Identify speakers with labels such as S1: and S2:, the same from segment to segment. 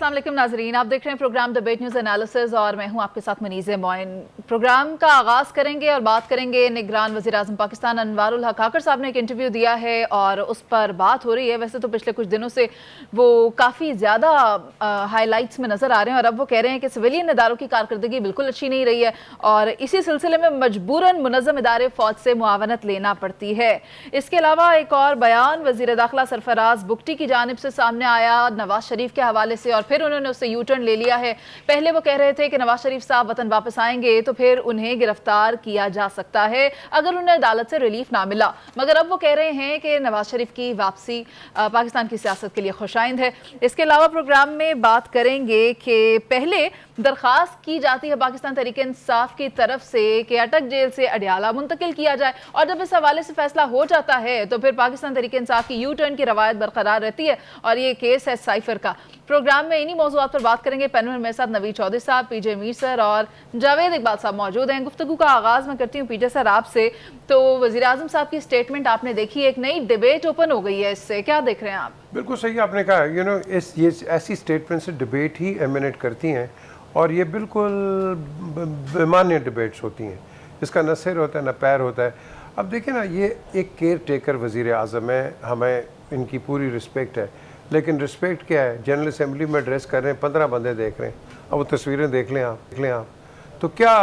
S1: अस्सलाम वालेकुम नाजरीन, आप देख रहे हैं प्रोग्राम डिबेट न्यूज़ एनालिसिस और मैं हूं आपके साथ मनीज़ मोइन। प्रोग्राम का आगाज़ करेंगे और बात करेंगे निगरान वज़ीर आज़म पाकिस्तान अनवारुल हक काकर साहब ने एक इंटरव्यू दिया है और उस पर बात हो रही है। वैसे तो पिछले कुछ दिनों से वो काफ़ी ज़्यादा हाईलाइट्स में नज़र आ रहे हैं और अब वो कह रहे हैं कि सिविलियन इदारों की कारकर्दगी बिल्कुल अच्छी नहीं रही है और इसी सिलसिले में मजबूरन मुनज़्ज़म इदारे फ़ौज से मुआवनत लेना पड़ती है। इसके अलावा एक और बयान वज़ीर दाखिला सरफराज बुगटी की जानिब से सामने आया नवाज शरीफ के हवाले से और फिर उन्होंने उससे यू टर्न ले लिया है। पहले वो कह रहे थे कि नवाज शरीफ साहब वतन वापस आएंगे तो फिर उन्हें गिरफ्तार किया जा सकता है अगर उन्हें अदालत से रिलीफ ना मिला, मगर अब वो कह रहे हैं कि नवाज शरीफ की वापसी पाकिस्तान की सियासत के लिए खुशाइंद है। इसके अलावा प्रोग्राम में बात करेंगे कि पहले दरख्वास्त की जाती है पाकिस्तान तहरीक इंसाफ की तरफ से कि अटक जेल से अडियाला मुंतकिल किया जाए और जब इस हवाले से फैसला हो जाता है तो फिर पाकिस्तान तहरीक इंसाफ की यू टर्न की रवायत बरकरार रहती है और ये केस है साइफर का। प्रोग्राम में इन्हीं मौज़ूआत पर बात करेंगे। पैनल में मेरे साथ नवीद चौधरी साहब, पीजे मीर सर और जावेद इकबाल साहब मौजूद हैं। गुफ्तगू का आगाज़ मैं करती हूँ पीजे सर आपसे। तो वज़ीर आज़म साहब की स्टेटमेंट आपने देखी, एक नई डिबेट ओपन हो गई है, इससे क्या देख रहे हैं आप?
S2: बिल्कुल सही आपने कहा, ये ऐसी स्टेटमेंट से डिबेट ही एमिनेट करती हैं और ये बिल्कुल बेमानी डिबेट्स होती हैं, इसका न सिर होता है न पैर होता है। अब देखिए ना, ये एक केयर टेकर वज़ीर आज़म है, हमें इनकी पूरी रिस्पेक्ट है, लेकिन रिस्पेक्ट क्या है? जनरल असम्बली में एड्रेस कर रहे हैं, 15 बंदे देख रहे हैं, अब वो तस्वीरें देख लें आप तो क्या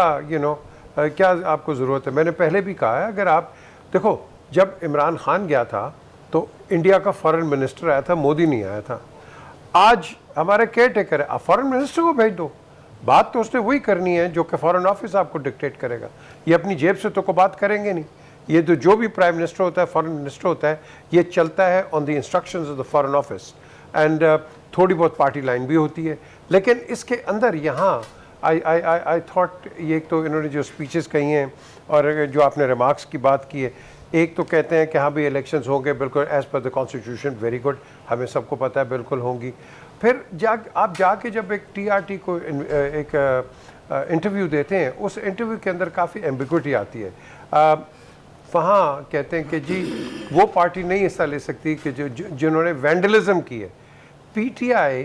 S2: क्या आपको ज़रूरत है? मैंने पहले भी कहा है, अगर आप देखो, जब इमरान खान गया था तो इंडिया का फॉरेन मिनिस्टर आया था, मोदी नहीं आया था। आज हमारा केयर टेकर है, आप फॉरेन मिनिस्टर को भेज दो, बात तो उसने वही करनी है जो कि फॉरेन ऑफिस आपको डिक्टेट करेगा। ये अपनी जेब से तो को बात करेंगे नहीं। ये तो जो भी प्राइम मिनिस्टर होता है, फॉरेन मिनिस्टर होता है, ये चलता है on the instructions of the foreign office and थोड़ी बहुत पार्टी लाइन भी होती है। लेकिन इसके अंदर यहाँ आई थॉट, ये तो इन्होंने जो स्पीचेस कही हैं और जो आपने रिमार्क्स की बात की है, एक तो कहते हैं कि हाँ भी इलेक्शंस होंगे बिल्कुल as per the constitution, very good, हमें सबको पता है बिल्कुल होंगी। फिर आप जाके जब एक टीआरटी को एक इंटरव्यू देते हैं, उस इंटरव्यू के अंदर काफ़ी एम्बिग्विटी आती है। वहाँ कहते हैं कि जी वो पार्टी नहीं हिस्सा ले सकती कि जिन्होंने वैंडलिज्म की है। पीटीआई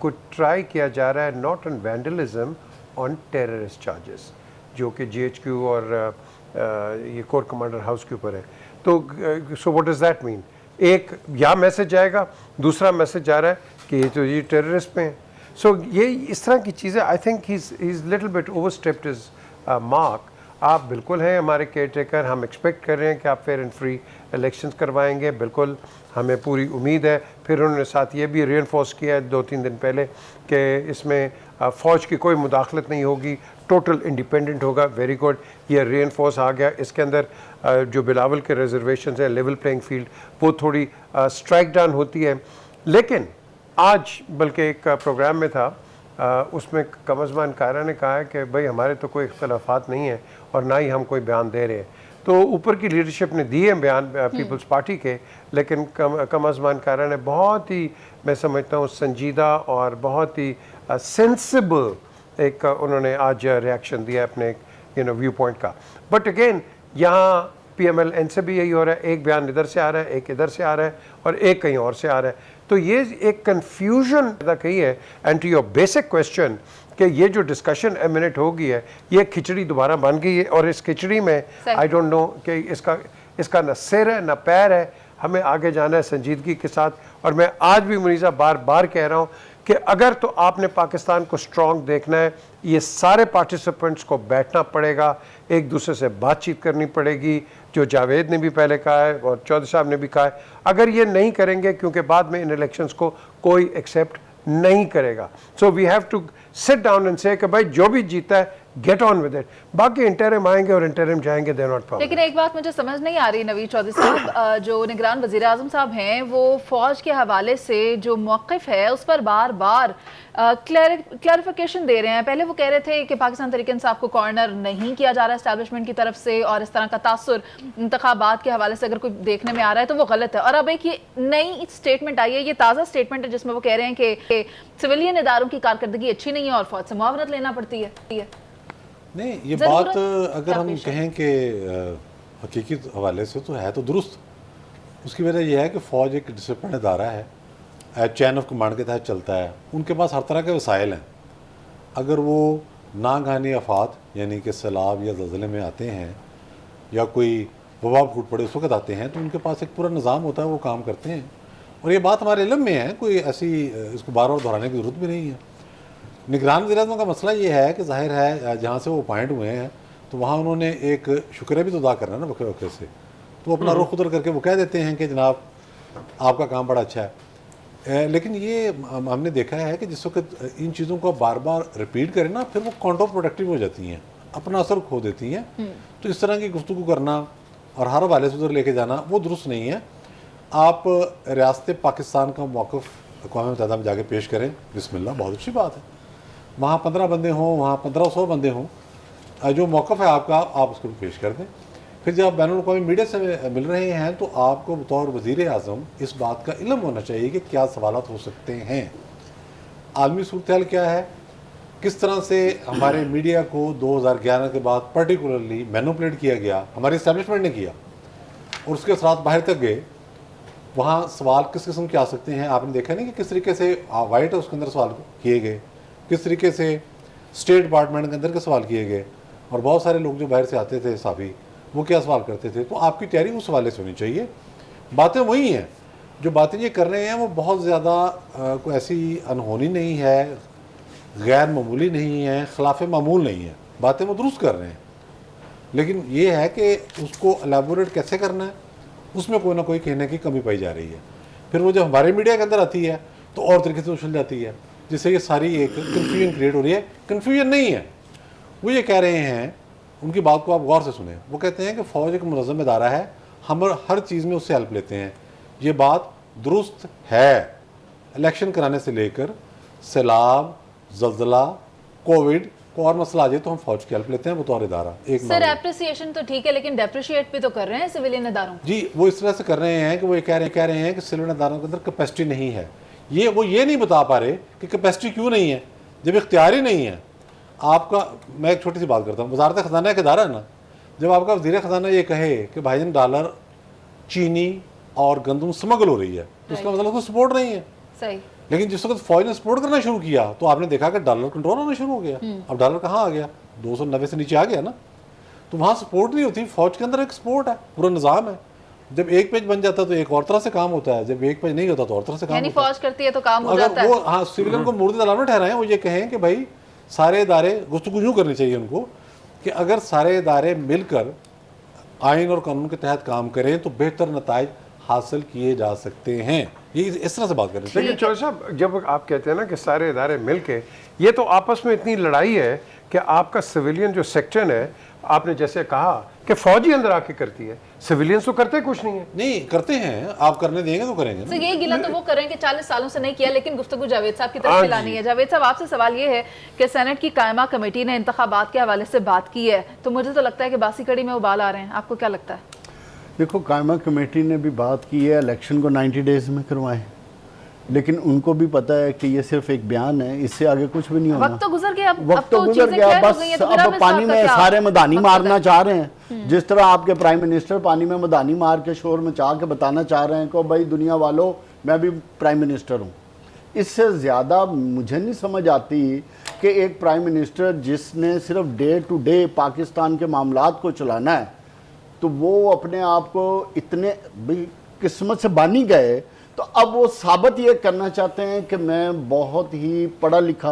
S2: को ट्राई किया जा रहा है not on vandalism, on terrorist charges, जो कि जीएचक्यू और ये कोर कमांडर हाउस के ऊपर है। तो so what does that mean? एक यहाँ मैसेज आएगा, दूसरा मैसेज जा रहा है कि ये तो ये टेररिस्ट पे हैं। सो ये इस तरह की चीज़ें, I think he is little bit overstepped his mark. आप बिल्कुल हैं हमारे केयर टेकर, हम एक्सपेक्ट कर रहे हैं कि आप फेयर एंड फ्री इलेक्शंस करवाएंगे, बिल्कुल हमें पूरी उम्मीद है। फिर उन्होंने साथ ये भी रेनफोर्स किया है 2-3 दिन पहले कि इसमें फ़ौज की कोई मुदाखलत नहीं होगी, टोटल इंडिपेंडेंट होगा, वेरी गुड, ये रेनफोर्स आ गया। इसके अंदर जो बिलावल के रिजर्वेशन है, लेवल प्लेइंग फील्ड, वो थोड़ी स्ट्राइक डाउन होती है। लेकिन आज बल्कि एक प्रोग्राम में था, उसमें कमज़मान कायरा ने कहा है कि भाई हमारे तो कोई इख्तलाफात नहीं है और ना ही हम कोई बयान दे रहे हैं। तो ऊपर की लीडरशिप ने दिए बयान पीपल्स पार्टी के, लेकिन कमज़मान कायरा ने बहुत ही, मैं समझता हूँ, संजीदा और बहुत ही सेंसिबल एक उन्होंने आज रिएक्शन दिया अपने व्यू पॉइंट का। बट अगेन यहाँ PMLN से भी यही हो रहा है, एक बयान इधर से आ रहा है, एक इधर से आ रहा है और एक कहीं और से आ रहा है। तो ये एक कन्फ्यूजन पैदा कही है। And to your basic question कि ये जो डिस्कशन एमिनेट हो गई है, ये खिचड़ी दोबारा बन गई है और इस खिचड़ी में आई डोंट नो कि इसका न सिर है न पैर है। हमें आगे जाना है संजीदगी के साथ। और मैं आज भी मुनीज़ा बार बार कह रहा हूँ कि अगर तो आपने पाकिस्तान को स्ट्रॉन्ग देखना है, ये सारे पार्टिसिपेंट्स को बैठना पड़ेगा, एक दूसरे से बातचीत करनी पड़ेगी, जो जावेद ने भी पहले कहा है और चौधरी साहब ने भी कहा है। अगर ये नहीं करेंगे, क्योंकि बाद में इन इलेक्शंस को कोई एक्सेप्ट नहीं करेगा, so we have to sit down and say कि भाई जो भी जीता है गेट ऑन विद इट। बाकी इंटरिम आएंगे और इंटरिम जाएंगे, दे नॉट प्रॉब्लम।
S1: लेकिन एक बात मुझे समझ नहीं आ रही नवीद चौधरी साहब, जो निगरान वज़ीर आज़म साहब हैं वो फ़ौज के हवाले से जो मौक़िफ़ है उस पर बार बार क्लैरिफिकेशन दे रहे हैं। पहले वो कह रहे थे कि पाकिस्तान तहरीक इंसाफ को कॉर्नर नहीं किया जा रहा है एस्टैब्लिशमेंट की तरफ से और इस तरह का तासुर इंतखाबात के हवाले से अगर कोई देखने में आ रहा है तो वो गलत है। और अब एक ये नई स्टेटमेंट आई है, ये ताज़ा स्टेटमेंट है जिसमें वो कह रहे हैं कि सिविलियन इदारों की कारकर्दगी अच्छी नहीं है और फ़ौज से मुआवनत लेना पड़ती है।
S3: नहीं, ये बात अगर हम कहें कि हकीकी हवाले से तो है तो दुरुस्त। उसकी वजह यह है कि फ़ौज एक डिसिप्लिन इदारा है, चैन ऑफ कमांड के तहत चलता है, उनके पास हर तरह के वसाइल हैं। अगर वो नागहानी आफात यानी कि सैलाब या ज़लज़ले में आते हैं या कोई वबा फूट पड़े उस वक्त आते हैं, तो उनके पास एक पूरा निज़ाम होता है, वो काम करते हैं। और ये बात हमारे इल्म में है, कोई ऐसी इसको बार बार दोहराने की ज़रूरत भी नहीं है। निगरान वज़ीर-ए-आज़म का मसला ये है कि ज़ाहिर है जहाँ से वो अपॉइंट हुए हैं तो वहाँ उन्होंने एक शुक्रिया भी तो अदा करना है ना वक़्त वक़्त से, तो अपना रुख उधर करके वो कह देते हैं कि जनाब आपका काम बड़ा अच्छा है। लेकिन ये हमने देखा है कि जिस वक्त इन चीज़ों को बार बार रिपीट करें ना, फिर वो काउंटर प्रोडक्टिव हो जाती हैं, अपना असर खो देती हैं। तो इस तरह की गुफ्तगू करना और हर हवाले से उधर लेके जाना वो दुरुस्त नहीं है। आप रियासत पाकिस्तान का मौक़िफ़ अक़वाम मुत्तहिदा में जाके पेश करें, बिस्मिल्लाह, बहुत अच्छी बात है। वहाँ 15 बंदे हों, वहाँ 1500 बंदे हों, जो मौक़िफ़ है आपका आप उसको पेश कर दें। फिर जब आप बैनुल-अक़वामी मीडिया से मिल रहे हैं तो आपको बतौर वज़ीर-ए-आज़म इस बात का इल्म होना चाहिए कि क्या सवालात हो सकते हैं, आलमी सूरत-ए-हाल क्या है, किस तरह से हमारे मीडिया को 2011 के बाद पर्टिकुलरली मैनिपुलेट किया गया, हमारी इस्टेब्लिशमेंट ने किया और उसके साथ बाहर तक गए। वहाँ सवाल किस किस्म के आ सकते हैं, आपने देखा नहीं कि किस तरीके से वाइट हाउस के अंदर सवाल किए गए, किस तरीके से स्टेट डिपार्टमेंट के अंदर के सवाल किए गए, और बहुत सारे लोग जो बाहर से आते थे साफ़ी, वो क्या सवाल करते थे। तो आपकी तैयारी उस हवाले से होनी चाहिए। बातें वही हैं, जो बातें ये कर रहे हैं वो बहुत ज़्यादा कोई ऐसी अनहोनी नहीं है, गैर मामूली नहीं है, खिलाफ मामूल नहीं है, बातें वो दुरुस्त कर रहे हैं। लेकिन ये है कि उसको एलेबोरेट कैसे करना है, उसमें कोई ना कोई कहने की कमी पाई जा रही है। फिर वो जब हमारे मीडिया के अंदर आती है तो और तरीके से उछल जाती है, जिससे ये सारी एक कन्फ्यूजन क्रिएट हो रही है। कन्फ्यूजन नहीं है, वो ये कह रहे हैं, उनकी बात को आप गौर से सुने, वो कहते हैं कि फ़ौज एक मुनज़्ज़म इदारा है, हम हर चीज़ में उससे हेल्प लेते हैं। ये बात दुरुस्त है। इलेक्शन कराने से लेकर सैलाब, ज़लज़ला, कोविड को और मसला आ जाए तो हम फौज की हेल्प लेते हैं बतौर इदारा। एक
S1: सर एप्रिसिएशन तो ठीक है, लेकिन डेप्रिशिएट भी तो कर रहे हैं सिविलियन इदारों।
S3: जी, वो इस तरह से कर रहे हैं कि वो ये कह रहे हैं कि सिविलियन इदारों के अंदर कैपेसिटी नहीं है। वो ये नहीं बता पा रहे कि कैपेसिटी क्यों नहीं है, जब इख्तियार ही नहीं है आपका। मैं एक छोटी सी बात करता हूँ, वज़ारत ख़ज़ाना एक इदारा है ना, जब आपका वज़ीर ख़ज़ाना ये कहे कि भाईजान डॉलर, चीनी और गंदम स्मगल हो रही है, तो उसका मतलब उसको सपोर्ट नहीं है।
S1: सही।
S3: लेकिन जिस वक्त फौज ने सपोर्ट करना शुरू किया तो आपने देखा कि डॉलर कंट्रोल होना शुरू हो गया। अब डॉलर कहाँ आ गया, 290 से नीचे आ गया ना। तो वहाँ सपोर्ट नहीं होती, फौज के अंदर एक सपोर्ट है, पूरा निज़ाम है। जब एक पेज बन जाता है तो एक और तरह से काम होता है, जब एक पेज नहीं होता तो और तरह से काम होता है।
S1: फौज करती है तो काम हो जाता
S3: है। वो हाँ सिविलियन को मुर्द अलावा ठहराएं, वो ये कहें कि भाई सारे इदारे, गुफ्तगू यूँ करनी चाहिए उनको कि अगर सारे इदारे मिलकर आइन और कानून के तहत काम करें तो बेहतर नताइज हासिल किए जा सकते हैं। ये इस तरह से बात करें।
S2: लेकिन चौधरी साहब, जब आप कहते हैं ना कि सारे इदारे मिलके, ये तो आपस में इतनी लड़ाई है कि आपका सिविलियन जो सेक्शन है, आपने जैसे कहा कि फौजी अंदर आके करती है, सिविलियंस तो करते कुछ नहीं है।
S3: नहीं करते हैं, आप करने देंगे तो करेंगे ना।
S1: तो ये गिला तो वो करेंगे 40 सालों से नहीं किया, लेकिन गुफ्तगू जावेद साहब की तरफ से लानी है। जावेद साहब, आपसे सवाल ये है कि सेनेट की कायमा कमेटी ने इंतखाबात के हवाले से बात की है, तो मुझे तो लगता है कि बासी कड़ी में उबाल आ रहे हैं, आपको क्या लगता है?
S4: देखो, कायमा कमेटी ने भी बात की है इलेक्शन को 90 डेज में करवाएं, लेकिन उनको भी पता है कि ये सिर्फ एक बयान है, इससे आगे कुछ भी नहीं होना।
S1: वक्त तो गुजर गया,
S4: वक्त तो गुजर गया, बस अब पानी में सारे मदानी मारना चाह रहे हैं। जिस तरह आपके प्राइम मिनिस्टर पानी में मदानी मार के शोर मचा के बताना चाह रहे हैं कि भाई दुनिया वालों मैं भी प्राइम मिनिस्टर हूँ। इससे ज़्यादा मुझे नहीं समझ आती कि एक प्राइम मिनिस्टर जिसने सिर्फ डे टू डे पाकिस्तान के मामलात को चलाना है, तो वो अपने आप को इतने किस्मत से बानी गए, तो अब वो साबित ये करना चाहते हैं कि मैं बहुत ही पढ़ा लिखा,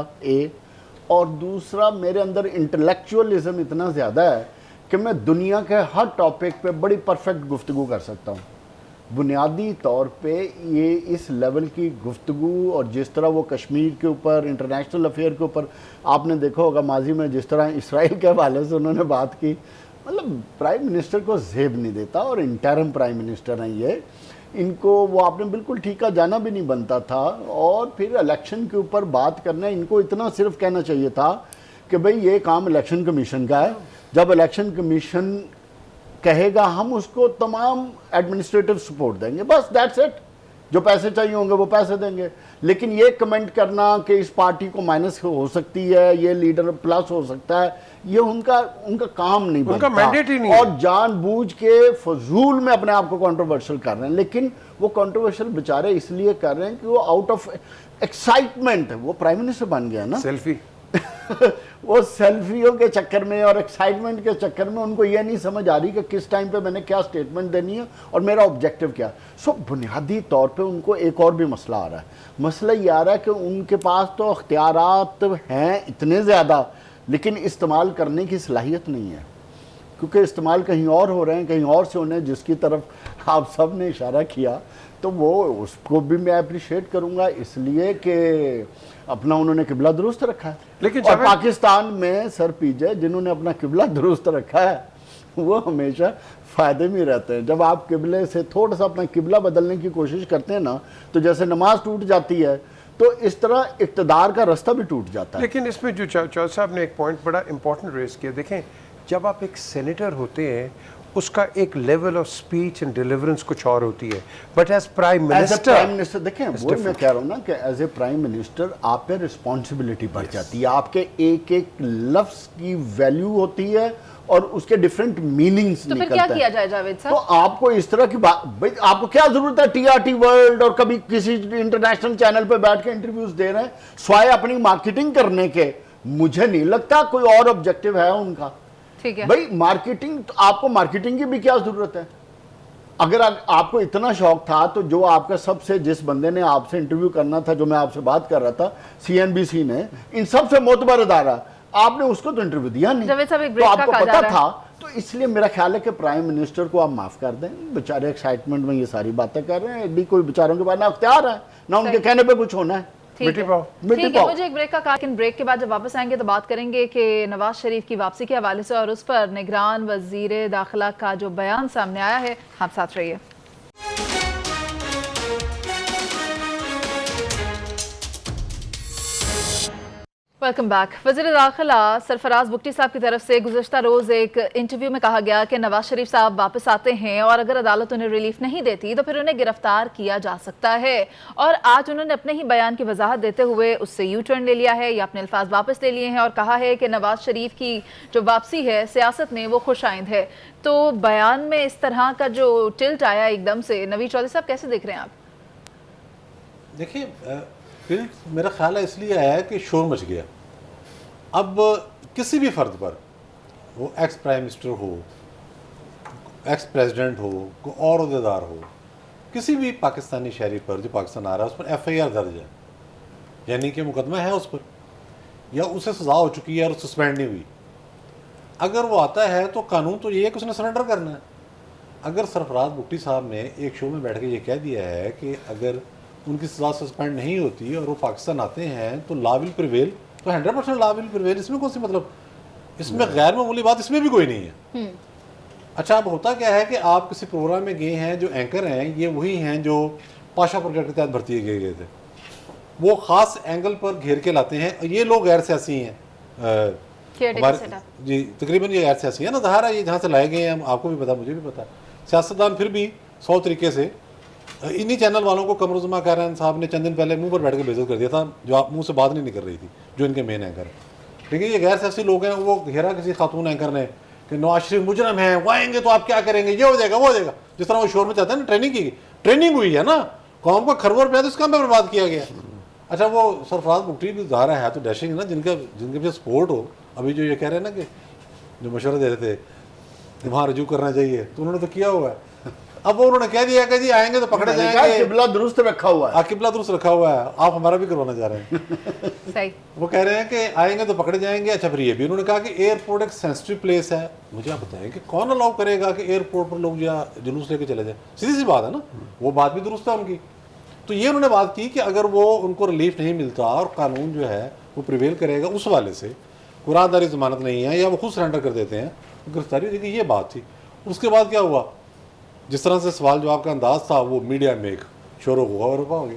S4: और दूसरा मेरे अंदर इंटेलेक्चुअलिज्म इतना ज़्यादा है कि मैं दुनिया के हर टॉपिक पे बड़ी परफेक्ट गुफ्तगू कर सकता हूँ। बुनियादी तौर पे ये इस लेवल की गुफ्तगू, और जिस तरह वो कश्मीर के ऊपर, इंटरनेशनल अफेयर के ऊपर आपने देखा होगा माजी में जिस तरह इसराइल के हवाले से उन्होंने बात की, मतलब प्राइम मिनिस्टर को ज़ेब नहीं देता, और इंटरिम प्राइम मिनिस्टर हैं ये, इनको वो आपने बिल्कुल ठीका जाना भी नहीं बनता था। और फिर इलेक्शन के ऊपर बात करना, इनको इतना सिर्फ कहना चाहिए था कि भाई ये काम इलेक्शन कमीशन का है, जब इलेक्शन कमीशन कहेगा हम उसको तमाम एडमिनिस्ट्रेटिव सपोर्ट देंगे, बस दैट्स इट। जो पैसे चाहिए होंगे वो पैसे देंगे। लेकिन ये कमेंट करना कि इस पार्टी को माइनस हो सकती है, ये लीडर प्लस हो सकता है, ये उनका काम नहीं
S2: उनका
S4: बनता।
S2: मैंडेट ही नहीं
S4: और
S2: है।
S4: जानबूझ के फजूल में अपने आप को कंट्रोवर्शियल कर रहे हैं, लेकिन वो कंट्रोवर्शियल बेचारे इसलिए कर रहे हैं कि वो आउट ऑफ एक्साइटमेंट, वो प्राइम मिनिस्टर बन गया ना,
S2: सेल्फी
S4: वो सेल्फियों के चक्कर में और एक्साइटमेंट के चक्कर में उनको ये नहीं समझ आ रही कि किस टाइम पे मैंने क्या स्टेटमेंट देनी है और मेरा ऑब्जेक्टिव क्या। सो बुनियादी तौर पे उनको एक और भी मसला आ रहा है। मसला ये आ रहा है कि उनके पास तो अख्तियारात हैं इतने ज़्यादा, लेकिन इस्तेमाल करने की सलाहियत नहीं है, क्योंकि इस्तेमाल कहीं और हो रहे हैं, कहीं और से होने, जिसकी तरफ आप सब ने इशारा किया। तो वो उसको भी मैं अप्रिशिएट करूंगा, इसलिए कि अपना उन्होंने किबला दुरुस्त रखा है।
S2: लेकिन
S4: और पाकिस्तान में सर पीजे जिन्होंने अपना किबला दुरुस्त रखा है वो हमेशा फ़ायदे में रहते हैं। जब आप किबले से थोड़ा सा अपना किबला बदलने की कोशिश करते हैं ना, तो जैसे नमाज टूट जाती है, तो इस तरह इक़्तिदार का रास्ता भी टूट जाता है।
S2: लेकिन इसमें जो चौधरी साहब ने एक पॉइंट बड़ा इंपॉर्टेंट रेस किया, देखें जब आप एक सेनेटर होते हैं उसका एक level of speech and deliverance कुछ और होती है, बट एज प्राइम मिनिस्टर
S4: देखें, वो मैं कह रहा हूँ ना कि एज ए प्राइम मिनिस्टर आप पे रिस्पॉन्सिबिलिटी बढ़ जाती है, आपके एक एक लफ्ज की वैल्यू होती है और उसके डिफरेंट मीनिंग्स
S1: तो फिर क्या किया जाए जावेद
S4: तो
S1: साहब?
S4: आपको इस तरह की बात, भाई आपको क्या जरूरत है टीआरटी वर्ल्ड और कभी किसी इंटरनेशनल चैनल पे बैठ के इंटरव्यूज दे रहे हैं स्वाय अपनी मार्केटिंग करने के? मुझे नहीं लगता कोई और ऑब्जेक्टिव है उनका।
S1: ठीक है
S4: भाई मार्केटिंग, तो आपको मार्केटिंग की भी क्या जरूरत है? अगर आपको इतना शौक था तो जो आपका सबसे, जिस बंदे ने आपसे इंटरव्यू करना था, जो मैं आपसे बात कर रहा था, सीएनबीसी ने, इन सबसे मोतबर अदारा, आपने उसको तो इंटरव्यू दिया नहीं।
S1: जावेद साहब, एक
S4: तो
S1: ब्रेक का
S4: आपको
S1: कहा जा
S4: पता
S1: रहा है।
S4: था, तो इसलिए मेरा ख्याल है कि प्राइम मिनिस्टर को आप माफ कर दें, बेचारे एक्साइटमेंट में ये सारी बातें कर रहे हैं, एडी कोई बेचारों के पास ना अख्तियार है ना उनके कहने पे कुछ होना है।
S1: ठीक
S2: मिट्टी
S1: है।
S2: पाओ।
S1: ठीक है, मुझे एक ब्रेक का कहा, लेकिन ब्रेक के बाद जब वापस आएंगे तो बात करेंगे कि नवाज शरीफ की वापसी के हवाले से और उस पर निगरान वजीर दाखिला का जो बयान सामने आया है। आप साथ रहिए। Welcome back. वज़ीर दाखिला सरफराज बुगटी साहब की तरफ से गुज़श्ता रोज़ एक इंटरव्यू में कहा गया कि नवाज शरीफ साहब वापस आते हैं और अगर अदालत उन्हें रिलीफ नहीं देती तो फिर उन्हें गिरफ्तार किया जा सकता है। और आज उन्होंने अपने ही बयान की वजाहत देते हुए उससे यू टर्न ले लिया है या अपने अल्फाज वापस ले लिए हैं और कहा है कि नवाज शरीफ की जो वापसी है सियासत में वो खुशाइंद है। तो बयान में इस तरह का जो टिल्ट आया एकदम से, नवीद चौधरी साहब कैसे देख रहे हैं आप?
S3: देखिए, टिल्ट मेरा ख्याल है इसलिए आया है कि शोर मच गया। अब किसी भी फर्द पर, वो एक्स प्राइम मिनिस्टर हो, एक्स प्रेसिडेंट हो, कोई और अहदेदार हो, किसी भी पाकिस्तानी शहरी पर जो पाकिस्तान आ रहा है उस पर FIR दर्ज है, यानी कि मुकदमा है उस पर, या उसे सज़ा हो चुकी है और सस्पेंड नहीं हुई। अगर वो आता है तो कानून तो ये है कि उसने सरेंडर करना है। अगर सरफराज बुगटी साहब ने एक शो में बैठ के ये कह दिया है कि अगर उनकी सज़ा सस्पेंड नहीं होती और वो पाकिस्तान आते हैं तो लॉ विल प्रिवेल, तो 100% लॉ विल प्रिवेल। इसमें कौन सी मतलब, इसमें गैर मामूली बात इसमें भी कोई नहीं है। अच्छा, अब होता क्या है कि आप किसी प्रोग्राम में गए हैं, जो एंकर हैं ये वही हैं जो पाशा प्रोजेक्ट के तहत भर्ती किए गए थे, वो ख़ास एंगल पर घेर के लाते हैं। ये लोग गैर सियासी हैं, हमारे जी तकरीबन ये गैर सियासी है ना, ज़ाहिर है ये जहाँ से लाए गए हैं, आपको भी पता, मुझे भी पता। सियासतदान फिर भी 100 तरीके से, इन्हीं चैनल वालों को कमरुज़्ज़मा कारन साहब ने चंद दिन पहले मुंह पर बैठ के बेइज्जत कर दिया था, जो आप मुंह से बात नहीं कर रही थी, जो इनके मेन एंकर है। ठीक है, ये गैर सियासी लोग हैं, वो घेरा किसी खातून एंकर ने कि नवाज शरीफ मुजरम हैं, वो आएंगे तो आप क्या करेंगे, ये हो जाएगा वो हो जाएगा। जिस तरह वो शोर में चाहते हैं ना, ट्रेनिंग हुई है ना, कौम का खरबों रुपया तो इस काम पर बर्बाद किया गया। अच्छा, वो सरफराज बुगटी भी ज़ाहिर है तो डैशिंग ना, जिनके पीछे सपोर्ट हो। अभी जो ये कह रहे हैं ना कि जो मशवरा दे रहे थे वहाँ रजू करना चाहिए, तो उन्होंने तो किया हुआ है। अब वो उन्होंने कह दिया कि जी आएंगे तो पकड़े जाएंगे,
S4: किबला दुरुस्त रखा हुआ है,
S3: किबला दुरुस्त रखा हुआ है, आप हमारा भी करवाना चाह रहे हैं।
S1: सही।
S3: वो कह रहे हैं कि आएंगे तो पकड़े जाएंगे। अच्छा, फिर ये भी उन्होंने कहा कि एयरपोर्ट एक सेंसिटिव प्लेस है। मुझे आप बताएं कि कौन अलाउ करेगा कि एयरपोर्ट पर लोग या जुलूस लेके चले जाए? सीधी सी बात है ना, वो बात भी दुरुस्त है उनकी। तो ये उन्होंने बात की कि अगर वो उनको रिलीफ नहीं मिलता और कानून जो है वो प्रिवेल करेगा उस वाले से, कुरानदारी जमानत नहीं है या वो खुद सरेंडर कर देते हैं, गिरफ्तारी हो जाएगी। ये बात थी। उसके बाद क्या हुआ, जिस तरह से सवाल जवाब का अंदाज था, वो मीडिया में एक शोर हुआ और हो गया।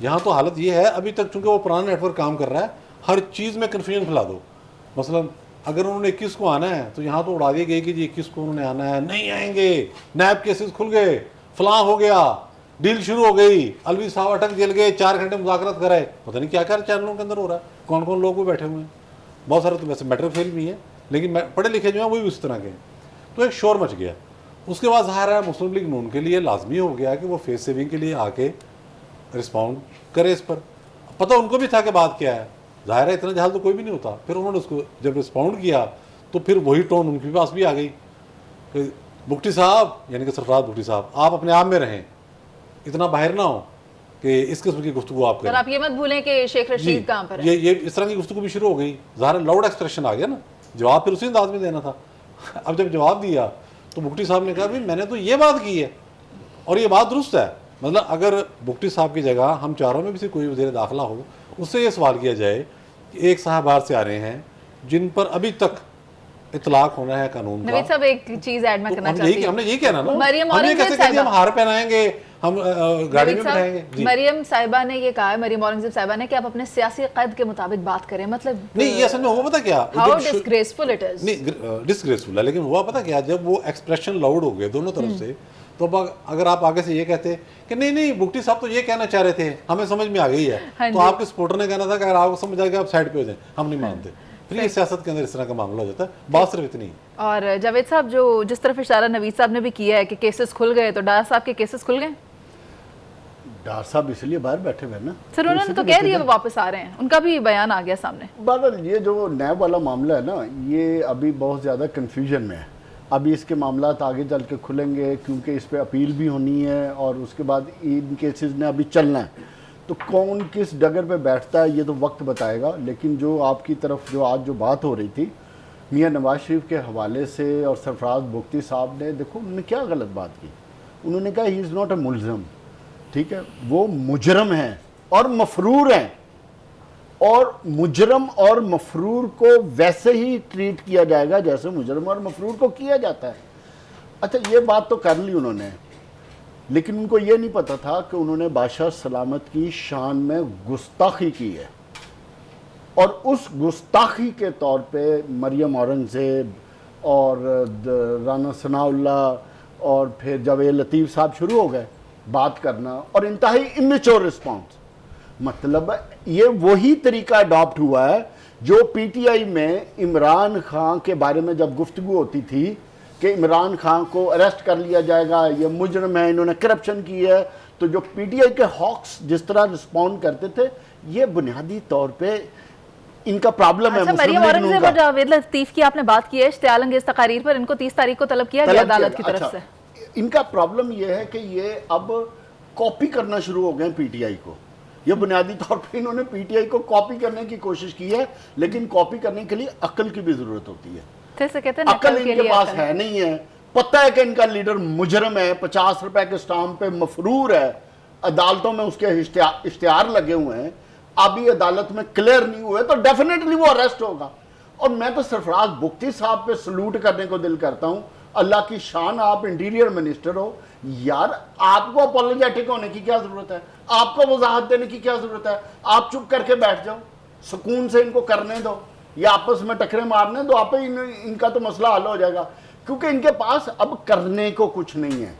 S3: यहाँ तो हालत ये है अभी तक, चूँकि वो पुराना नेटवर्क काम कर रहा है, हर चीज़ में कन्फ्यूजन फैला दो। मसलन अगर उन्होंने 21 को आना है तो यहाँ तो उड़ा दी गई कि जी 21 को उन्होंने आना है, नहीं आएंगे, नैब केसेस खुल गए, फलां हो गया, डील शुरू हो गई, अलवी साहब अटक जेल गए, 4 घंटे मुज़ाकरात कराए, पता नहीं क्या क्या चैनलों के अंदर हो रहा है, कौन कौन लोग भी बैठे हुए हैं। बहुत सारे तो वैसे मैटर फेल भी हैं, लेकिन पढ़े लिखे जो हैं वो भी उस तरह के हैं। तो एक शोर मच गया। उसके बाद ज़ाहिर है मुस्लिम लीग नून के लिए लाजमी हो गया कि वो फेस सेविंग के लिए आके रिस्पॉन्ड करे इस पर। पता उनको भी था कि बात क्या है, ज़ाहिर है इतना जहाल तो कोई भी नहीं होता। फिर उन्होंने उसको जब रिस्पॉन्ड किया तो फिर वही टोन उनके पास भी आ गई कि बुगटी साहब, यानी कि सरफराज बुगटी साहब, आप अपने आप में रहें, इतना बाहर ना हो कि इस किस्म की गुफ्तगू आप करें।
S1: आप ये मत भूलें कि शेख रशीद कहाँ पर है।
S3: ये इस तरह की गुफ्तगू भी शुरू हो गई। ज़ाहिर लाउड एक्सप्रेशन आ गया ना, जवाब फिर उसी अंदाज में देना था। अब जब जवाब दिया तो बुगटी साहब ने कहा भाई मैंने तो ये बात की है और ये बात दुरुस्त है। मतलब अगर बुगटी साहब की जगह हम चारों में भी से कोई वज़ीर दाखिला हो, उससे ये सवाल किया जाए कि एक साहब बाहर से आ रहे हैं जिन पर अभी तक इतलाक होना है कानून का।
S1: नवीद साहब एक चीज ऐड में करना चाहती हूँ।
S3: हमने यही कहना ना,
S1: मरियम
S3: हम ये कैसे कहते हैं हम हार पहनाएंगे, हम गाड़ी में बैठाएंगे। जी।
S1: मरियम साहिबा ने ये कहा है, मरियम औरंगजेब साहिबा ने, कि आप अपने सियासी क़द के मुताबिक बात करें। मतलब
S3: नहीं, ये असल में हुआ पता क्या,
S1: हाउ डिसग्रेसफुल इट इज।
S3: नहीं डिसग्रेसफुल है, लेकिन हुआ पता क्या, जब वो एक्सप्रेशन लाउड हो गए दोनों तरफ से, तो अगर आप आगे से ये कहते कि नहीं नहीं बुगटी साहब तो ये कहना चाह रहे थे, हमें समझ में आ गई है, तो आपके सपोर्टर ने कहना था कि अगर आपको समझ आ गया आप साइड पे हो जाए, हम नहीं मानते। फिर ये सियासत के अंदर इस तरह का मामला हो जाता है। बात सिर्फ इतनी।
S1: और जावेद साहब, जो जिस तरफ इशारा नवीद साहब ने भी किया है कि केसेस खुल गए, तो डार साहब के केसेस खुल गए?
S4: डार साहब इसलिए बाहर बैठे हुए ना
S1: सर, उन्होंने तो कह दिया वो वापस आ रहे हैं, उनका भी बयान आ गया सामने।
S4: बादल, ये जो नैब वाला मामला है ना, ये अभी बहुत ज़्यादा कन्फ्यूजन में है। अभी इसके मामला आगे चल के खुलेंगे क्योंकि इस पर अपील भी होनी है और उसके बाद इन केसेस ने अभी चलना है। तो कौन किस डगर पे बैठता है ये तो वक्त बताएगा। लेकिन जो आपकी तरफ जो आज जो बात हो रही थी मियाँ नवाज शरीफ के हवाले से और सरफराज बुगटी साहब ने, देखो उन्होंने क्या गलत बात की। उन्होंने कहा ही इज़ नॉट अ मुलज़म, ठीक है, वो मुजरम हैं और मफरूर हैं, और मुजरम और मफरूर को वैसे ही ट्रीट किया जाएगा जैसे मुजरम और मफरूर को किया जाता है। अच्छा, ये बात तो कर ली उन्होंने, लेकिन उनको ये नहीं पता था कि उन्होंने बादशाह सलामत की शान में गुस्ताखी की है, और उस गुस्ताखी के तौर पे मरियम औरंगज़ेब और राना सनाउल्लाह और फिर जावेद लतीफ़ साहब शुरू हो गए बात करना, और इंतहाई इमेच्योर रिस्पॉन्स। मतलब ये वही तरीका अडॉप्ट हुआ है जो पीटीआई में इमरान खान के बारे में जब गुफ्तगू होती थी कि इमरान खान को अरेस्ट कर लिया जाएगा, ये मुजरम है, इन्होंने करप्शन की है, तो जो पीटीआई के हॉक्स जिस तरह रिस्पॉन्ड करते थे, ये बुनियादी तौर पे इनका प्रॉब्लम है।
S1: मरियम औरंगजेब और जावेद लतीफ की आपने बात की है, इश्तियाल अंगेज तकारीर पर, इनको 30 तारीख को तलब किया गया अदालत की तरफ से।
S4: इनका प्रॉब्लम ये है कि ये अब कॉपी करना शुरू हो गए पीटीआई को। ये बुनियादी तौर पे इन्होंने पीटीआई को कॉपी करने की कोशिश की है, लेकिन कॉपी करने के लिए अक्ल की भी जरूरत होती है।
S1: कहते हैं
S4: अक्ल इनके पास है नहीं है। पता है कि इनका लीडर मुजरम है, 50 रुपए के स्टाम्प पे मफरूर है, अदालतों में उसके इश्तिहार लगे हुए हैं, अभी अदालत में क्लियर नहीं हुए तो डेफिनेटली वो अरेस्ट होगा। और मैं तो सरफराज बुगटी साहब पे सलूट करने को दिल करता हूं। अल्लाह की शान, आप इंटीरियर मिनिस्टर हो यार, आपको अपोलोजेटिक होने की क्या जरूरत है, आपको वजाहत देने की क्या जरूरत है। आप चुप करके बैठ जाओ, सुकून से इनको करने दो, ये आपस में टकरे मारने दो, आप इनका तो मसला हल हो जाएगा। क्योंकि इनके पास अब करने को कुछ नहीं है।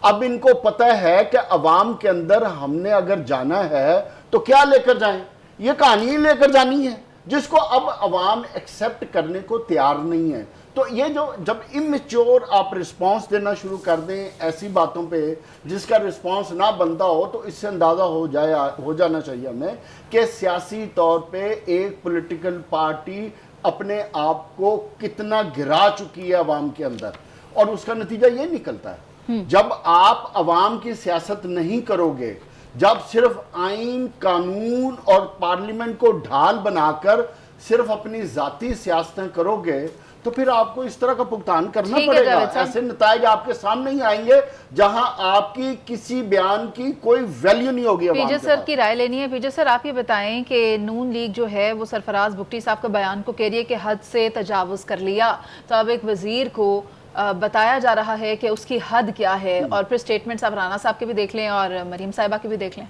S4: अब इनको पता है कि अवाम के अंदर हमने अगर जाना है तो क्या लेकर जाएं, ये कहानी लेकर जानी है जिसको अब अवाम एक्सेप्ट करने को तैयार नहीं है। तो ये जो जब इमेच्योर आप रिस्पांस देना शुरू कर दें ऐसी बातों पे जिसका रिस्पांस ना बनता हो, तो इससे अंदाज़ा हो जाना चाहिए हमें कि सियासी तौर पे एक पॉलिटिकल पार्टी अपने आप को कितना गिरा चुकी है अवाम के अंदर, और उसका नतीजा ये निकलता है जब आप अवाम की सियासत नहीं करोगे, जब सिर्फ आइन, कानून और पार्लियामेंट को ढाल बनाकर सिर्फ अपनी जाती सियासतें करोगे, तो फिर आपको इस तरह का भुगतान करना पड़ेगा। ऐसे नताइज आपके सामने ही आएंगे जहां आपकी किसी बयान की कोई वैल्यू नहीं होगी।
S1: पीजे सर की राय लेनी है। पीजे सर, आप ये बताएं कि नून लीग जो है वो सरफराज बुगटी साहब के बयान को कह रही है कि हद से तजावुज कर लिया, तो अब एक वजीर को बताया जा रहा है कि उसकी हद क्या है, और फिर स्टेटमेंट्स आप राना साहब के भी देख लें और मरीम साहिबा के भी देख लें।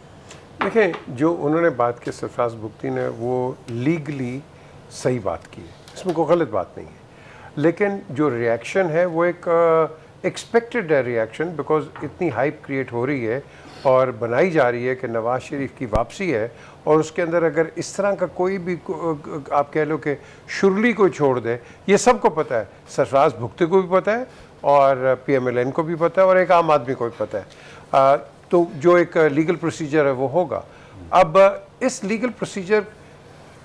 S2: देखें, जो उन्होंने बात की सरफराज बुगटी ने, वो लीगली सही बात की है, इसमें कोई गलत बात नहीं है, लेकिन जो रिएक्शन है वो एक एक्सपेक्टेड है रिएक्शन, बिकॉज इतनी हाइप क्रिएट हो रही है और बनाई जा रही है कि नवाज शरीफ की वापसी है, और उसके अंदर अगर इस तरह का कोई भी आप कह लो कि शुरली को छोड़ दे, ये सबको पता है, सरफराज भुगते को भी पता है और PMLN को भी पता है और एक आम आदमी को भी पता है। तो जो एक लीगल प्रोसीजर है वो होगा। अब इस लीगल प्रोसीजर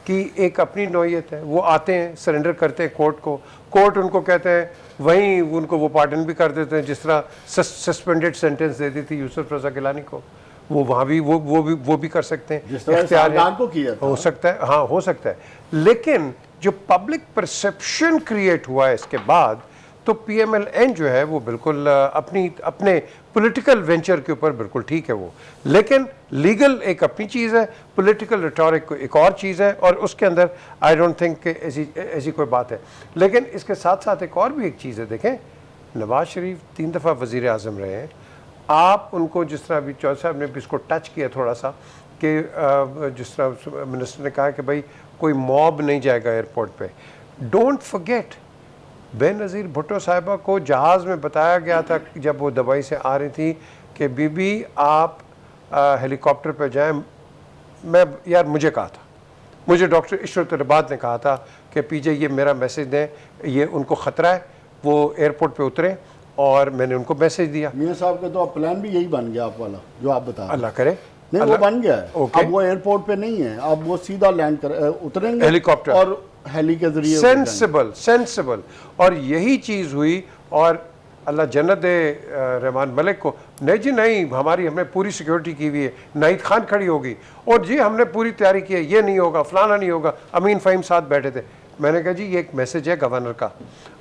S2: की एक अपनी नौयत है, वो आते हैं, सरेंडर करते हैं कोर्ट को, कोर्ट उनको कहते हैं, वहीं उनको वो पार्डन भी कर देते हैं, जिस तरह सस्पेंडेड सेंटेंस दे दी थी यूसुफ रज़ा गिलानी को, वो वहाँ भी वो भी कर सकते हैं,
S4: इख्तियार को किया था।
S2: हो सकता है, हाँ हो सकता है। लेकिन जो पब्लिक परसेप्शन क्रिएट हुआ है इसके बाद, तो PMLN जो है वो बिल्कुल अपने पॉलिटिकल वेंचर के ऊपर बिल्कुल ठीक है वो, लेकिन लीगल एक अपनी चीज़ है, पॉलिटिकल रिटोरिक एक और चीज़ है, और उसके अंदर आई डोंट थिंक कि ऐसी कोई बात है। लेकिन इसके साथ साथ एक और भी एक चीज़ है, देखें नवाज शरीफ 3 दफ़ा वज़ीर आज़म रहे हैं, आप उनको जिस तरह अभी चौधरी साहब ने भी इसको टच किया थोड़ा सा कि जिस तरह मिनिस्टर ने कहा कि भाई कोई मॉब नहीं जाएगा एयरपोर्ट पे, डोंट फॉरगेट बेनज़ीर भुट्टो साहिबा को जहाज़ में बताया गया था जब वो दुबई से आ रही थी कि बीबी आप हेलीकॉप्टर पर जाएं। मैं यार मुझे कहा था, मुझे डॉक्टर इशरत रबात ने कहा था कि पीजे ये मेरा मैसेज दें, ये उनको ख़तरा है, वो एयरपोर्ट पे उतरे, और मैंने उनको मैसेज दिया।
S4: मियां साहब का तो अब प्लान भी यही बन गया, आप वाला जो आप बता रहे हैं।
S2: अल्लाह करे,
S4: नहीं वो बन गया है।
S2: ओके।
S4: अब वो एयरपोर्ट पे नहीं है, अब वो सीधा लैंड कर उतरेंगे
S2: हेलीकॉप्टर
S4: और हेली के जरिए
S2: सेंसिबल। और यही चीज़ हुई, और अल्लाह जन्नत दे रहमान मलिक को, नहीं जी नहीं, हमने पूरी सिक्योरिटी की हुई है, नाहिद खान खड़ी होगी, और जी हमने पूरी तैयारी की है, ये नहीं होगा, फलाना नहीं होगा, अमीन फ़हीम साथ बैठे थे। मैंने कहा जी ये एक मैसेज है गवर्नर का,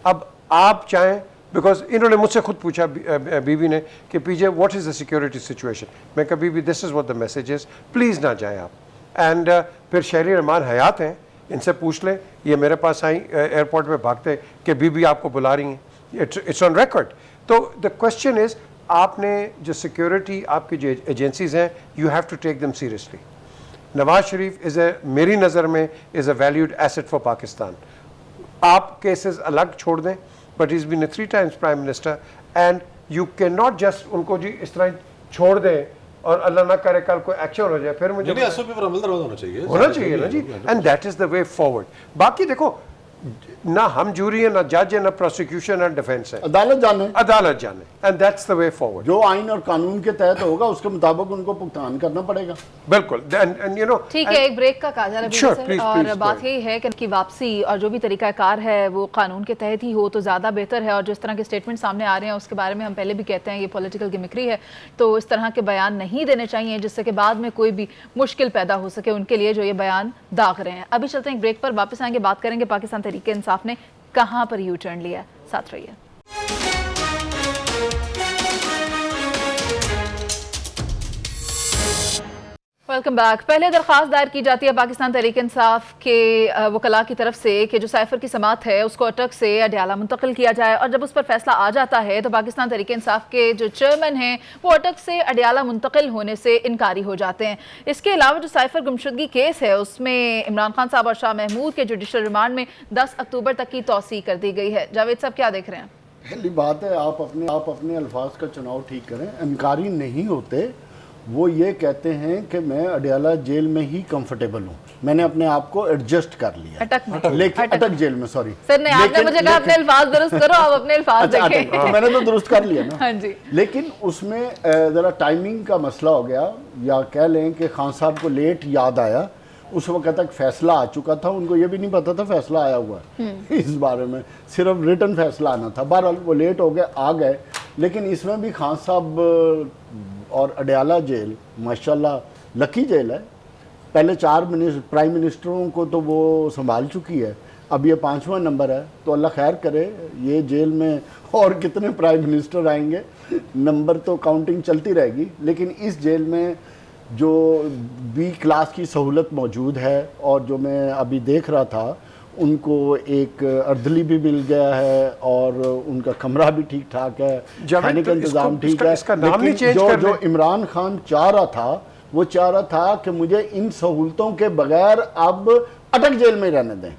S2: अब आप चाहें, बिकॉज इन्होंने मुझसे खुद पूछा बीबी ने कि P J what is the security situation, मैं कहा बीबी this is what the message is, please ना जाएं आप। एंड फिर शहरी रहमान हयात हैं, इनसे पूछ लें, ये मेरे पास आई एयरपोर्ट में भागते कि बीबी आपको बुला रही हैं, इट्स ऑन रिकॉर्ड। तो द क्वेश्चन इज़, आपने जो सिक्योरिटी आपकी जो एजेंसीज़ हैं, you have to take them seriously. Nawaz Sharif मेरी नज़र में is a valued asset for Pakistan. आप केसेस अलग छोड़ दें, but is been 3 times prime minister, and you can not just उनको जी इस तरह छोड़ दें और अल्लाह ना करे कल कोई एक्शन हो जाए, फिर मुझे
S3: SOP पर अमल दरवाजा होना चाहिए
S2: ना जी, and that is the way forward. बाकी देखो, ना हम जूरी है, ना जज है, ना प्रोसिक्यूशन है, डिफेंस है,
S4: अदालत जाने,
S2: and that's the way forward.
S4: जो आइन और कानून के तहत होगा उसके मुताबिक उनको भुगतान करना पड़ेगा।
S2: बिल्कुल, एंड यू नो
S1: ठीक है, एक ब्रेक का काजा रवि
S2: Sure,
S1: सर,
S2: please,
S1: और
S2: please,
S1: बात यही है कि उनकी वापसी और जो भी तरीकाकार है वो कानून के तहत ही हो तो ज़्यादा बेहतर है। और जिस तरह के स्टेटमेंट सामने आ रहे हैं उसके बारे में हम पहले भी कहते हैं ये पॉलिटिकल गिमिक्री है, तो इस तरह के बयान नहीं देने चाहिए जिससे कि बाद में कोई भी मुश्किल पैदा हो सके उनके लिए जो ये बयान दाग रहे हैं। अभी चलते हैं एक ब्रेक पर, वापस आएंगे, बात करेंगे पाकिस्तान तहरीक इंसाफ ने कहां पर यू टर्न लिया। साथ रहिए। Welcome back. पहले दरख्वास्त दायर की जाती है पाकिस्तान तहरीक इंसाफ के वकला की तरफ से कि जो साइफर की समात है उसको अटक से अडयाला मुंतकिल किया जाए, और जब उस पर फैसला आ जाता है तो पाकिस्तान तहरीक इंसाफ के जो चेयरमैन हैं वो अटक से अडयाला मुंतकिल होने से इनकारी हो जाते हैं। इसके अलावा जो साइफर गुमशुदगी केस है उसमें इमरान खान साहब और शाह महमूद के जुडिशल रिमांड में 10 अक्टूबर तक की तौसी कर दी गई है। जावेद साहब क्या देख रहे हैं?
S4: पहली बात है, आप अपने अल्फाज का चुनाव ठीक करें। इनकारी नहीं होते, वो ये कहते हैं कि मैं अडयाला जेल में ही कंफर्टेबल हूँ, मैंने अपने आप को एडजस्ट कर लिया। अटक जेल में, सॉरी
S1: सर ने आपने मुझे कहा अपने अल्फाज दुरुस्त करो, आप अपने अल्फाज देखें।
S4: तो मैंने तो दुरुस्त कर लिया ना।
S1: हाँ जी।
S4: लेकिन उसमें ज़रा टाइमिंग का मसला हो गया, या कह लें कि खान साहब को लेट याद आया, उस वक्त तक फैसला आ चुका था, उनको ये भी नहीं पता था फैसला आया हुआ इस बारे में, सिर्फ रिटन फैसला आना था। बहरहाल वो लेट हो गए, आ गए। लेकिन इसमें भी खान साहब और अडयाला जेल माशाल्लाह लकी जेल है। पहले 4 प्राइम मिनिस्टरों को तो वो संभाल चुकी है, अब ये 5वां नंबर है, तो अल्लाह खैर करे ये जेल में और कितने प्राइम मिनिस्टर आएंगे, नंबर तो काउंटिंग चलती रहेगी। लेकिन इस जेल में जो बी क्लास की सहूलत मौजूद है, और जो मैं अभी देख रहा था उनको एक अर्दली भी मिल गया है और उनका कमरा भी ठीक ठाक है, खाने का इंतज़ाम ठीक है। लेकिन जो इमरान खान चाह रहा था, वो चाह रहा था कि मुझे इन सहूलतों के बगैर अब अटक जेल में रहने दें।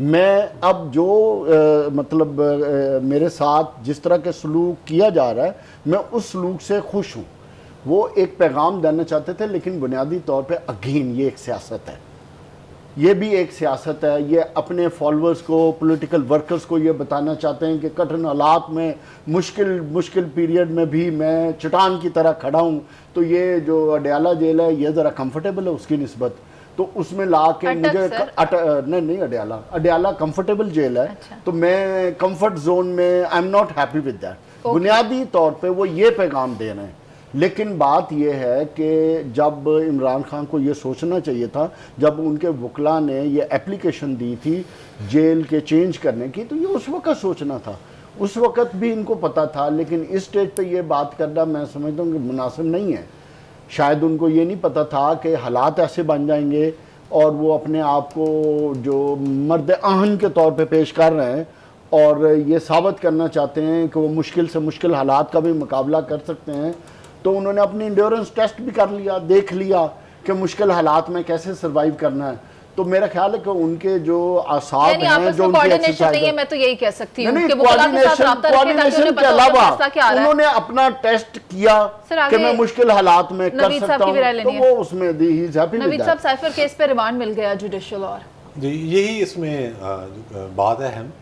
S4: मैं अब जो मेरे साथ जिस तरह के सलूक किया जा रहा है, मैं उस सलूक से खुश हूँ। वो एक पैगाम देना चाहते थे, लेकिन बुनियादी तौर पे अगेन ये एक सियासत है, ये भी एक सियासत है। ये अपने फॉलोअर्स को, पॉलिटिकल वर्कर्स को ये बताना चाहते हैं कि कठिन हालात में, मुश्किल पीरियड में भी मैं चट्टान की तरह खड़ा हूँ। तो ये जो अडयाला जेल है ये ज़रा कंफर्टेबल है उसकी निस्बत, तो उसमें ला के मुझे नहीं अडयाला कंफर्टेबल जेल है। अच्छा। तो मैं कंफर्ट जोन में, I am not happy with that. बुनियादी तौर पे वो ये पैगाम दे रहे हैं। लेकिन बात यह है कि जब इमरान खान को ये सोचना चाहिए था, जब उनके वकला ने ये एप्लीकेशन दी थी जेल के चेंज करने की, तो ये उस वक्त सोचना था, उस वक्त भी इनको पता था। लेकिन इस स्टेज पे ये बात करना मैं समझता हूँ कि मुनासिब नहीं है। शायद उनको ये नहीं पता था कि हालात ऐसे बन जाएंगे और वो अपने आप को जो मर्द आहन के तौर पे पेश कर रहे हैं और ये साबित करना चाहते हैं कि वो मुश्किल से मुश्किल हालात का भी मुकाबला कर सकते हैं। तो उन्होंने अपनी इंड्योरेंस टेस्ट भी कर लिया, देख लिया कि मुश्किल हालात में कैसे सर्वाइव करना है। तो मेरा ख्याल है कि उनके जो आसाब हैं, जो उनकी एक्सरसाइज है,
S1: मैं तो यही कह सकती हूँ
S4: कि कोऑर्डिनेशन के अलावा उन्होंने अपना टेस्ट किया कि मैं मुश्किल हालात में कर सकता हूँ, तो वो उसमें
S1: नवीद साहब साइफर केस पे रिमांड मिल गया जुडिशियल, और
S3: यही इसमें बात है अहम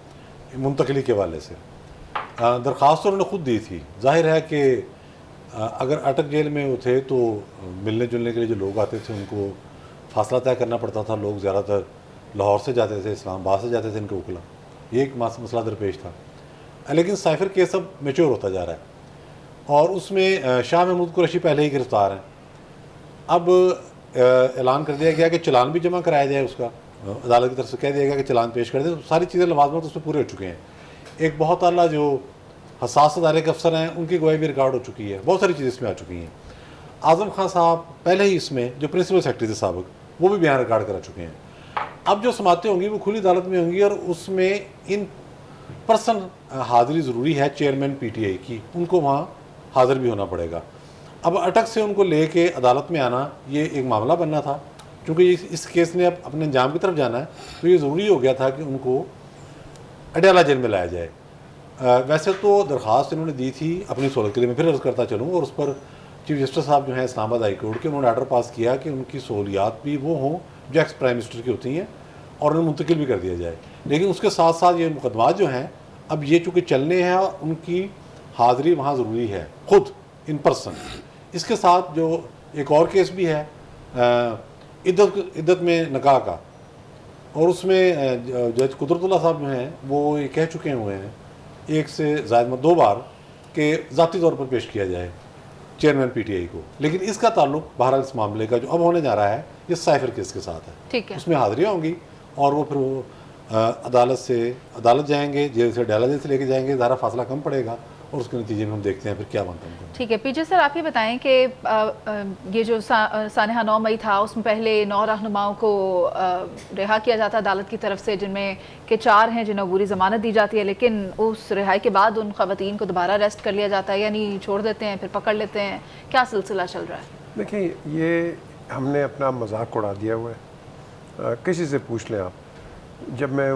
S3: मुंतकली के वाले से। दरख्वास्त उन्होंने खुद दी थी। जाहिर है कि अगर अटक जेल में वो थे तो मिलने जुलने के लिए जो लोग आते थे उनको फासला तय करना पड़ता था। लोग ज़्यादातर लाहौर से जाते थे, इस्लामाबाद से जाते थे इनके वकला, ये एक मसला दरपेश था। लेकिन साइफर केस अब मेच्योर होता जा रहा है और उसमें शाह महमूद कुरैशी पहले ही गिरफ्तार हैं। अब ऐलान कर दिया गया कि चलान भी जमा कराया जाए, उसका अदालत की तरफ से कह दिया गया कि चलान पेश कर दे। तो सारी चीज़ें लवाजमत उसमें पूरे हो चुके हैं। एक बहुत आला जो हसास अदारे के अफसर हैं उनकी गवाही भी रिकॉर्ड हो चुकी है, बहुत सारी चीज़ें इसमें आ चुकी हैं। आज़म खान साहब पहले ही इसमें जो प्रिंसिपल सेक्रेटरी थे साबिक, वो भी बयान रिकॉर्ड करा चुके हैं। अब जो समातें होंगी वो खुली अदालत में होंगी और उसमें इन पर्सन हाज़िरी ज़रूरी है चेयरमैन PTI की, उनको वहाँ हाज़िर भी होना पड़ेगा। अब अटक से उनको ले के अदालत में आना ये एक मामला बनना था, क्योंकि इस केस ने अब अपने अंजाम की तरफ जाना है, तो ये ज़रूरी हो गया था कि उनको अडयाला जेल में लाया जाए। वैसे तो दरख्वास्त इन्होंने दी थी अपनी सहूलत के लिए, मैं फिर अर्ज़ करता चलूँ, और उस पर चीफ जस्टिस साहब जो हैं इस्लामाबाद हाई कोर्ट के, उन्होंने आर्डर पास किया कि उनकी सहूलियात भी वो हों जो एक्स प्राइम मिनिस्टर की होती हैं और उन्हें मुंतकिल भी कर दिया जाए। लेकिन उसके साथ साथ ये मुकदमात जो हैं अब ये चूँकि चलने हैं और उनकी हाज़िरी वहाँ ज़रूरी है खुद इन पर्सन। इसके साथ जो एक और केस भी है इद्दत में निकाह का, और उसमें जज कुदरतुल्लाह साहब जो हैं वो ये कह चुके हुए हैं एक से ज़ायद 2 बार कि ज़ाती तौर पर पेश किया जाए चेयरमैन PTI को। लेकिन इसका ताल्लुक बहरहाल इस मामले का जो अब होने जा रहा है ये साइफर केस के साथ है।
S1: ठीक है, उसमें
S3: हाज़िरियाँ होंगी और वो फिर वो अदालत जाएंगे, जेल से अडयाला जेल से लेके जाएंगे, ज़रा फासला कम पड़ेगा और उसके नतीजे में हम देखते हैं फिर क्या बनता है।
S1: ठीक है पीजे सर, आप ये बताएं कि ये जो सानहा 9 मई था उसमें पहले 9 रहनुमाओं को रिहा किया जाता अदालत की तरफ से, जिनमें के 4 हैं जिन्हें अबूरी ज़मानत दी जाती है, लेकिन उस रिहाई के बाद उन ख़वातीन को दोबारा अरेस्ट कर लिया जाता है, यानी छोड़ देते हैं फिर पकड़ लेते हैं। क्या सिलसिला चल रहा है?
S2: देखिए, ये हमने अपना मजाक उड़ा दिया हुआ है। किसी से पूछ लें आप, जब मैं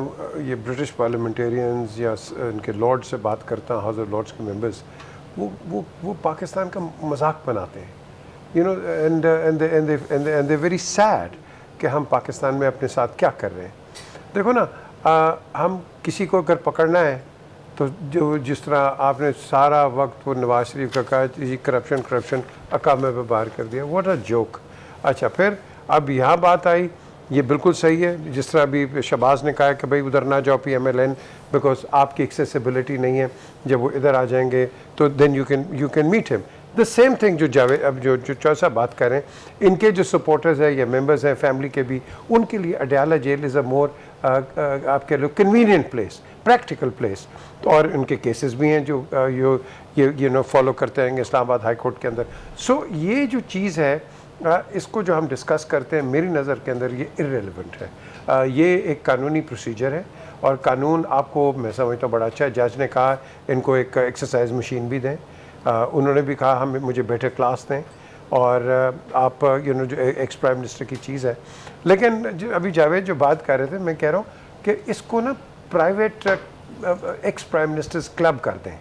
S2: ये ब्रिटिश पार्लियामेंटेरियंस या इनके लॉर्ड से बात करता हूँ, हाउस ऑफ लॉर्ड्स के मेंबर्स, वो पाकिस्तान का मजाक बनाते हैं, you know, and they very sad कि हम पाकिस्तान में अपने साथ क्या कर रहे हैं। देखो ना, हम किसी को अगर पकड़ना है तो जो जिस तरह आपने सारा वक्त वो नवाज शरीफ का कहा जी करप्शन अकामे पे बाहर कर दिया, व्हाट अ जोक। अच्छा, फिर अब यहाँ बात आई, ये बिल्कुल सही है जिस तरह अभी शहबाज ने कहा कि भाई उधर ना जाओ PMLN बिकॉज आपकी एक्सेसिबिलिटी नहीं है, जब वो इधर आ जाएंगे तो then you can meet him. The same thing जो जावेद अब जो चौसा बात करें, इनके जो सपोर्टर्स हैं या मेंबर्स हैं फैमिली के भी, उनके लिए अडयाला जेल इज़ अ मोर आपके लोग कन्वीनियंट प्लेस, प्रैक्टिकल प्लेस। तो और उनके केसेस भी हैं जो यू नो फॉलो करते हैं इस्लामाबाद हाई कोर्ट के अंदर। सो ये जो चीज़ है, इसको जो हम डिस्कस करते हैं, मेरी नज़र के अंदर ये इर्रेलेवेंट है। ये एक कानूनी प्रोसीजर है और कानून आपको, मैं समझता हूँ बड़ा अच्छा है। जज ने कहा इनको एक एक्सरसाइज मशीन भी दें, उन्होंने भी कहा हम मुझे बेटर क्लास दें, और आप यू नो जो एक्स प्राइम मिनिस्टर की चीज़ है। लेकिन अभी जावेद जो बात कर रहे थे, मैं कह रहा हूँ कि इसको ना private ex prime ministers club कर दें,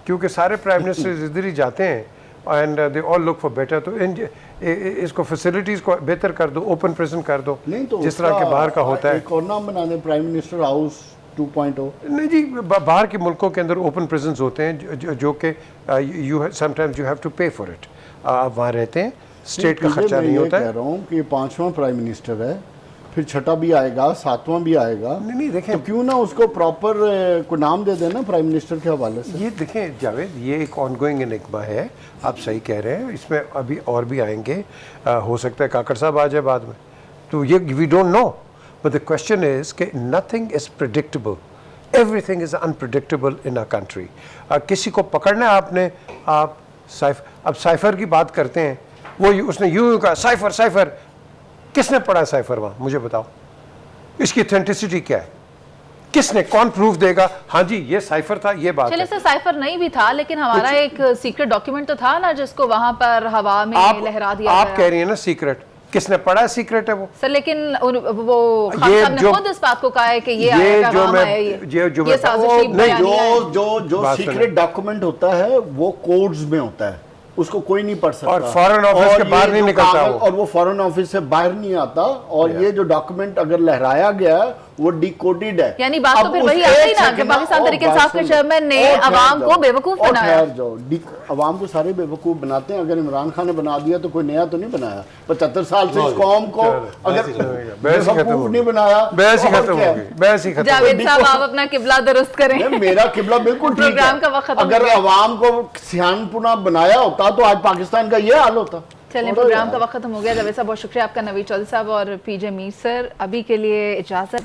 S2: क्योंकि सारे प्राइम मिनिस्टर्स इधर ही जाते हैं and they all look for better. तो इसको फैसिलिटीज़ को बेहतर कर दो, ओपन प्रिजन कर दो,
S4: नहीं तो
S2: जिस तरह के बाहर का होता है।
S4: एक और नाम बना दें, प्राइम मिनिस्टर हाउस 2.0।
S2: नहीं जी, बाहर के मुल्कों के अंदर ओपन प्रिजन्स होते हैं जो कि you sometimes you have to pay for it. आप वहाँ रहते हैं, स्टेट का खर्चा नहीं होता है।
S4: कह रहा हूँ कि 5वां प्राइम मिनिस्टर है, फिर 6ठा भी आएगा, 7वां भी आएगा।
S2: नहीं देखें,
S4: तो क्यों ना उसको प्रॉपर को नाम दे देना प्राइम मिनिस्टर के हवाले से।
S2: ये देखें जावेद, ये एक ऑनगोइंग एनिग्मा है, आप सही कह रहे हैं। इसमें अभी और भी आएंगे, हो सकता है काकड़ साहब आ जाए बाद में, तो ये we don't know. But the question is कि nothing is predictable, everything is unpredictable in a country. किसी को पकड़ना है आपने, आप अब साइफर की बात करते हैं, वो उसने यूं कहा साइफर साइफर, किसने पढ़ा साइफर वहाँ, मुझे बताओ, इसकी ऑथेंटिसिटी क्या है, किसने, कौन प्रूफ देगा? हाँ जी ये साइफर था, ये बात
S1: चलिए
S2: है।
S1: सर, साइफर नहीं भी था, लेकिन हमारा एक सीक्रेट डॉक्यूमेंट तो था ना, जिसको वहां पर हवा में लहरा दिया
S2: आप
S1: गया।
S2: कह रही है ना सीक्रेट, किसने पढ़ा है सीक्रेट है वो?
S1: सर लेकिन वो खान साहब ने खुद इस बात को कहा है कि ये आएगा,
S2: जो
S1: काम
S2: मैं
S1: आया ये
S4: नहीं,
S1: साजिशी बयानिया है।
S4: जो सीक्रेट डॉक्यूमेंट होता है वो कोड्स में होता है, उसको कोई नहीं पढ़ सकता,
S2: और फॉरेन ऑफिस के बाहर नहीं निकलता वो।
S4: और वो फॉरेन ऑफिस से बाहर नहीं आता। और ये जो डॉक्यूमेंट अगर लहराया गया है वो डिकोडेड है।
S1: यानी बात तो फिर वही आ गई ना कि पाकिस्तान तहरीक इंसाफ के चेयरमैन ने अवाम को बेवकूफ बनाया।
S4: अवाम को सारे बेवकूफ बनाते हैं। अगर इमरान खान ने बना दिया तो कोई नया तो नहीं बनाया। 75 साल से इस कौम को अगर बेवकूफ नहीं बनाया,
S2: बहस ही खत्म होगी, बहस ही खत्म।
S1: जावेद साहब आप अपना किबला दुरुस्त करें।
S4: मेरा किबला बिल्कुल ठीक है।
S1: प्रोग्राम का वक्त
S4: अगर अवाम को सियानपुना बनाया होता तो आज पाकिस्तान का ये हाल होता।
S1: चलिए, प्रोग्राम का वक्त खत्म हो गया। जावेद साहब बहुत शुक्रिया आपका, नवीद चौधरी साहब और पीजे मीर सर। अभी के लिए इजाजत।